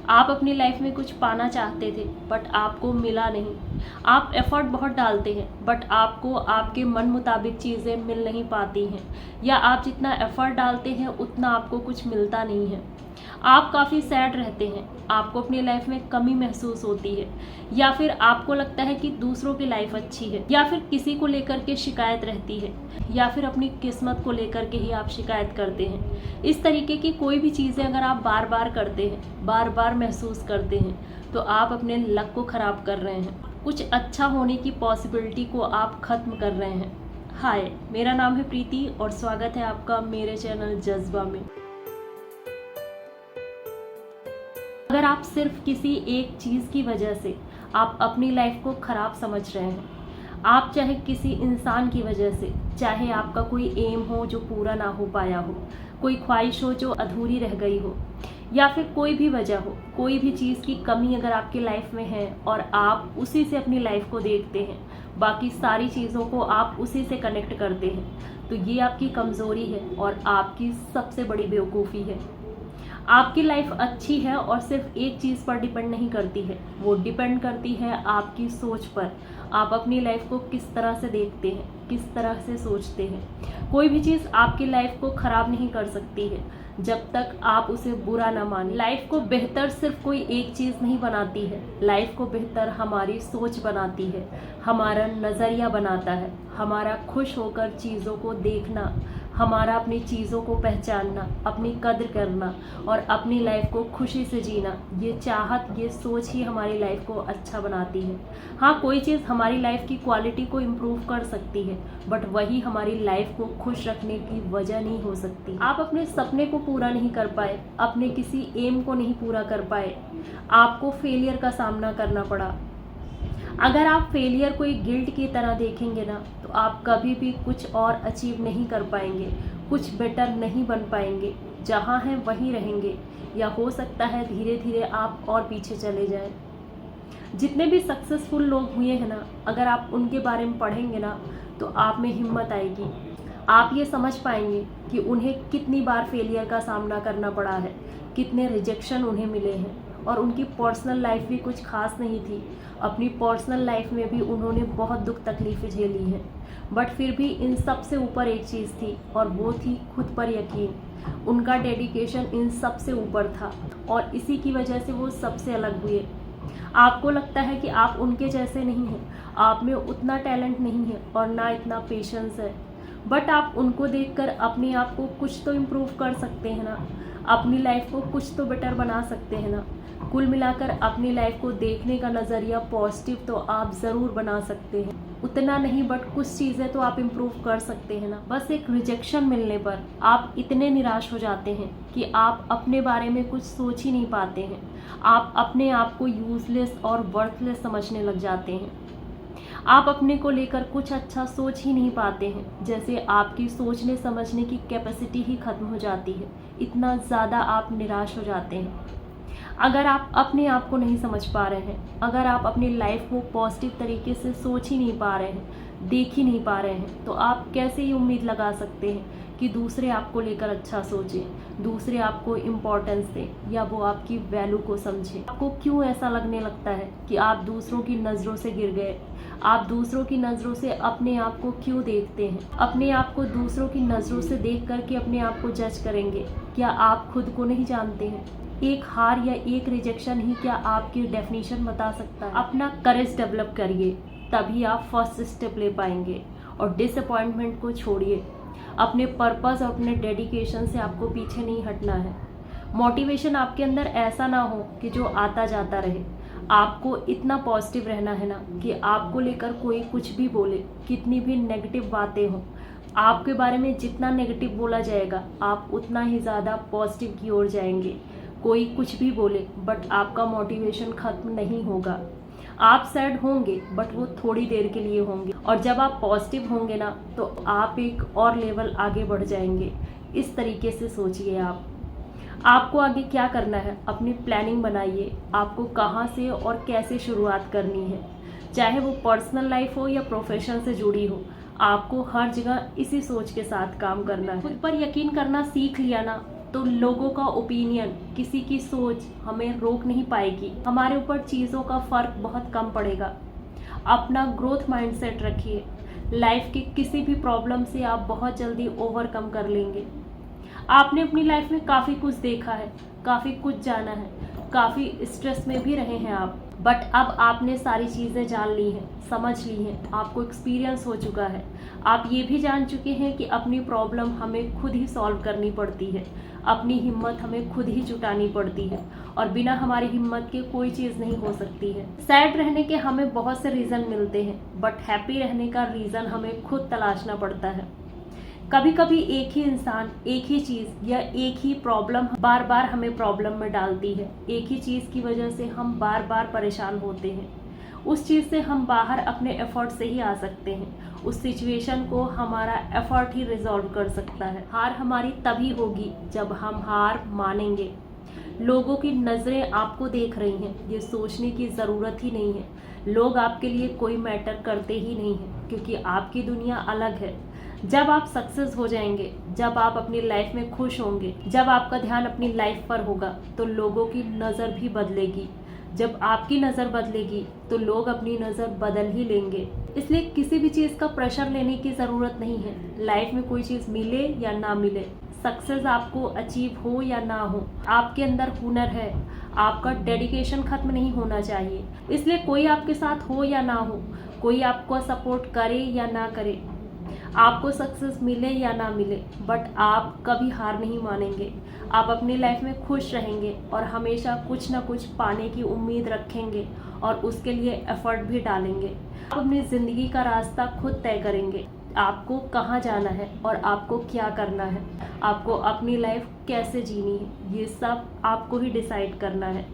आप अपनी लाइफ में कुछ पाना चाहते थे बट आपको मिला नहीं। आप एफर्ट बहुत डालते हैं बट आपको आपके मन मुताबिक चीज़ें मिल नहीं पाती हैं, या आप जितना एफर्ट डालते हैं उतना आपको कुछ मिलता नहीं है। आप काफ़ी सैड रहते हैं, आपको अपनी लाइफ में कमी महसूस होती है, या फिर आपको लगता है कि दूसरों की लाइफ अच्छी है, या फिर किसी को लेकर के शिकायत रहती है, या फिर अपनी किस्मत को लेकर के ही आप शिकायत करते हैं। इस तरीके की कोई भी चीज़ें अगर आप बार बार करते हैं, बार बार महसूस करते हैं, तो आप अपने लक को ख़राब कर रहे हैं। कुछ अच्छा होने की पॉसिबिलिटी को आप ख़त्म कर रहे हैं। हाय, मेरा नाम है प्रीति और स्वागत है आपका मेरे चैनल जज्बा में। अगर आप सिर्फ किसी एक चीज़ की वजह से आप अपनी लाइफ को ख़राब समझ रहे हैं, आप चाहे किसी इंसान की वजह से, चाहे आपका कोई एम हो जो पूरा ना हो पाया हो, कोई ख्वाहिश हो जो अधूरी रह गई हो, या फिर कोई भी वजह हो, कोई भी चीज़ की कमी अगर आपकी लाइफ में है और आप उसी से अपनी लाइफ को देखते हैं, बाकी सारी चीज़ों को आप उसी से कनेक्ट करते हैं, तो ये आपकी कमज़ोरी है और आपकी सबसे बड़ी बेवकूफ़ी है। आपकी लाइफ अच्छी है और सिर्फ एक चीज़ पर डिपेंड नहीं करती है, वो डिपेंड करती है आपकी सोच पर। आप अपनी लाइफ को किस तरह से देखते हैं, किस तरह से सोचते हैं। कोई भी चीज़ आपकी लाइफ को ख़राब नहीं कर सकती है जब तक आप उसे बुरा ना माने। लाइफ को बेहतर सिर्फ कोई एक चीज़ नहीं बनाती है, लाइफ को बेहतर हमारी सोच बनाती है, हमारा नज़रिया बनाता है, हमारा खुश होकर चीज़ों को देखना, हमारा अपनी चीज़ों को पहचानना, अपनी कद्र करना और अपनी लाइफ को खुशी से जीना। ये चाहत, ये सोच ही हमारी लाइफ को अच्छा बनाती है। हाँ, कोई चीज़ हमारी लाइफ की क्वालिटी को इम्प्रूव कर सकती है, बट वही हमारी लाइफ को खुश रखने की वजह नहीं हो सकती। आप अपने सपने को पूरा नहीं कर पाए, अपने किसी एम को नहीं पूरा कर पाए, आपको फेलियर का सामना करना पड़ा। अगर आप फेलियर को एक गिल्ट की तरह देखेंगे ना, तो आप कभी भी कुछ और अचीव नहीं कर पाएंगे, कुछ बेटर नहीं बन पाएंगे, जहाँ हैं वहीं रहेंगे, या हो सकता है धीरे धीरे आप और पीछे चले जाएं। जितने भी सक्सेसफुल लोग हुए हैं ना, अगर आप उनके बारे में पढ़ेंगे ना, तो आप में हिम्मत आएगी। आप ये समझ पाएंगे कि उन्हें कितनी बार फेलियर का सामना करना पड़ा है, कितने रिजेक्शन उन्हें मिले हैं, और उनकी पर्सनल लाइफ भी कुछ खास नहीं थी। अपनी पर्सनल लाइफ में भी उन्होंने बहुत दुख तकलीफ़ें झेली हैं, बट फिर भी इन सब से ऊपर एक चीज़ थी, और वो थी खुद पर यकीन। उनका डेडिकेशन इन सब से ऊपर था, और इसी की वजह से वो सबसे अलग हुए। आपको लगता है कि आप उनके जैसे नहीं हैं, आप में उतना टैलेंट नहीं है और ना इतना पेशेंस है, बट आप उनको देखकर अपने आप को कुछ तो इम्प्रूव कर सकते हैं ना, अपनी लाइफ को कुछ तो बेटर बना सकते हैं ना। कुल मिलाकर अपनी लाइफ को देखने का नज़रिया पॉजिटिव तो आप ज़रूर बना सकते हैं। उतना नहीं, बट कुछ चीज़ें तो आप इम्प्रूव कर सकते हैं ना। बस एक रिजेक्शन मिलने पर आप इतने निराश हो जाते हैं कि आप अपने बारे में कुछ सोच ही नहीं पाते हैं। आप अपने आप को यूज़लेस और वर्थलेस समझने लग जाते हैं। आप अपने को लेकर कुछ अच्छा सोच ही नहीं पाते हैं, जैसे आपकी सोचने समझने की कैपेसिटी ही ख़त्म हो जाती है। इतना ज़्यादा आप निराश हो जाते हैं। अगर आप अपने आप को नहीं समझ पा रहे हैं, अगर आप अपनी लाइफ को पॉजिटिव तरीके से सोच ही नहीं पा रहे हैं, देख ही नहीं पा रहे हैं, तो आप कैसे ये उम्मीद लगा सकते हैं कि दूसरे आपको लेकर अच्छा सोचें, दूसरे आपको इम्पोर्टेंस दें, या वो आपकी वैल्यू को समझें। आपको क्यों ऐसा लगने लगता है कि आप दूसरों की नज़रों से गिर गए? आप दूसरों की नज़रों से अपने आप को क्यों देखते हैं? अपने आप को दूसरों की नज़रों से देख करके अपने आप को जज करेंगे? क्या आप खुद को नहीं जानते हैं? एक हार या एक रिजेक्शन ही क्या आपकी डेफिनेशन बता सकता है? अपना करेज डेवलप करिए, तभी आप फर्स्ट स्टेप ले पाएंगे। और डिसअपॉइंटमेंट को छोड़िए। अपने पर्पस और अपने डेडिकेशन से आपको पीछे नहीं हटना है। मोटिवेशन आपके अंदर ऐसा ना हो कि जो आता जाता रहे। आपको इतना पॉजिटिव रहना है ना कि आपको लेकर कोई कुछ भी बोले, कितनी भी नेगेटिव बातें हों, आपके बारे में जितना नेगेटिव बोला जाएगा आप उतना ही ज़्यादा पॉजिटिव की ओर जाएंगे। कोई कुछ भी बोले, बट आपका मोटिवेशन ख़त्म नहीं होगा। आप सैड होंगे, बट वो थोड़ी देर के लिए होंगे, और जब आप पॉजिटिव होंगे ना, तो आप एक और लेवल आगे बढ़ जाएंगे। इस तरीके से सोचिए। आपको आगे क्या करना है, अपनी प्लानिंग बनाइए। आपको कहाँ से और कैसे शुरुआत करनी है, चाहे वो पर्सनल लाइफ हो या प्रोफेशन से जुड़ी हो, आपको हर जगह इसी सोच के साथ काम करना है। खुद पर यकीन करना सीख लिया ना, तो लोगों का ओपिनियन, किसी की सोच हमें रोक नहीं पाएगी। हमारे ऊपर चीज़ों का फ़र्क बहुत कम पड़ेगा। अपना ग्रोथ माइंडसेट रखिए। लाइफ के किसी भी प्रॉब्लम से आप बहुत जल्दी ओवरकम कर लेंगे। आपने अपनी लाइफ में काफ़ी कुछ देखा है, काफ़ी कुछ जाना है, काफ़ी स्ट्रेस में भी रहे हैं आप, बट अब आपने सारी चीज़ें जान ली हैं, समझ ली हैं, आपको एक्सपीरियंस हो चुका है। आप ये भी जान चुके हैं कि अपनी प्रॉब्लम हमें खुद ही सॉल्व करनी पड़ती है, अपनी हिम्मत हमें खुद ही जुटानी पड़ती है और बिना हमारी हिम्मत के कोई चीज़ नहीं हो सकती है। सैड रहने के हमें बहुत से रीज़न मिलते हैं, बट हैप्पी रहने का रीज़न हमें खुद तलाशना पड़ता है। कभी कभी एक ही इंसान, एक ही चीज़ या एक ही प्रॉब्लम बार बार हमें प्रॉब्लम में डालती है। एक ही चीज़ की वजह से हम बार बार परेशान होते हैं। उस चीज़ से हम बाहर अपने एफर्ट से ही आ सकते हैं। उस सिचुएशन को हमारा एफर्ट ही रिजॉल्व कर सकता है। हार हमारी तभी होगी जब हम हार मानेंगे। लोगों की नज़रें आपको देख रही हैं, ये सोचने की ज़रूरत ही नहीं है। लोग आपके लिए कोई मैटर करते ही नहीं हैं, क्योंकि आपकी दुनिया अलग है। जब आप सक्सेस हो जाएंगे, जब आप अपनी लाइफ में खुश होंगे, जब आपका ध्यान अपनी लाइफ पर होगा, तो लोगों की नज़र भी बदलेगी। जब आपकी नज़र बदलेगी तो लोग अपनी नज़र बदल ही लेंगे। इसलिए किसी भी चीज़ का प्रेशर लेने की ज़रूरत नहीं है। लाइफ में कोई चीज़ मिले या ना मिले, सक्सेस आपको अचीव हो या ना हो, आपके अंदर हुनर है, आपका डेडिकेशन खत्म नहीं होना चाहिए। इसलिए कोई आपके साथ हो या ना हो, कोई आपको सपोर्ट करे या ना करे, आपको सक्सेस मिले या ना मिले, बट आप कभी हार नहीं मानेंगे। आप अपनी लाइफ में खुश रहेंगे और हमेशा कुछ ना कुछ पाने की उम्मीद रखेंगे और उसके लिए एफर्ट भी डालेंगे। आप अपनी ज़िंदगी का रास्ता खुद तय करेंगे। आपको कहाँ जाना है और आपको क्या करना है, आपको अपनी लाइफ कैसे जीनी है, ये सब आपको ही डिसाइड करना है।